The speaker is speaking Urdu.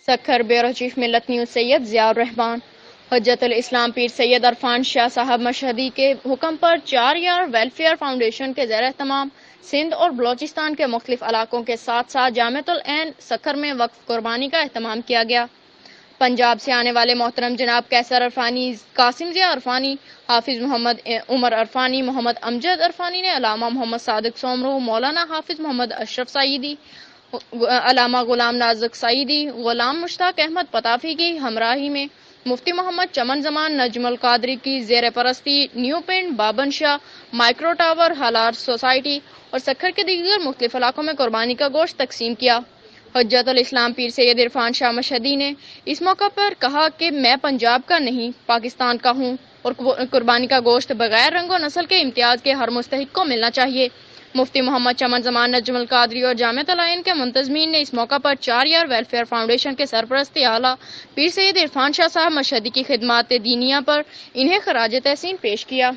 سکھر بیورو چیف ملت نیوز سید ضیاء الرحمان حجت الاسلام پیر سید عرفان شاہ صاحب مشہدی کے حکم پر 4 یار ویلفیئر فاؤنڈیشن کے زیر اہتمام سندھ اور بلوچستان کے مختلف علاقوں کے ساتھ ساتھ جامعۃ العین سکھر میں وقف قربانی کا اہتمام کیا گیا۔ پنجاب سے آنے والے محترم جناب کیسر عرفانی، قاسم ضیاء عرفانی، حافظ محمد عمر عرفانی، محمد امجد عرفانی نے علامہ محمد صادق سومرو، مولانا حافظ محمد اشرف سعیدی، علامہ غلام نازک سعیدی، غلام مشتاق احمد پتافی کی ہمراہی میں مفتی محمد چمن زمان نجم القادری کی زیر پرستی نیو پنڈ بابن شاہ مائکرو ٹاور ہالار سوسائٹی اور سکھر کے دیگر مختلف علاقوں میں قربانی کا گوشت تقسیم کیا۔ حجت الاسلام پیر سید عرفان شاہ مشہدی نے اس موقع پر کہا کہ میں پنجاب کا نہیں پاکستان کا ہوں اور قربانی کا گوشت بغیر رنگ و نسل کے امتیاز کے ہر مستحق کو ملنا چاہیے۔ مفتی محمد چمن زمان نجم القادری اور جامعۃ العین کے منتظمین نے اس موقع پر 4 یار ویلفیئر فاؤنڈیشن کے سرپرستی اعلیٰ پیر سید عرفان شاہ صاحب مشہدی کی خدمات دینیہ پر انہیں خراج تحسین پیش کیا۔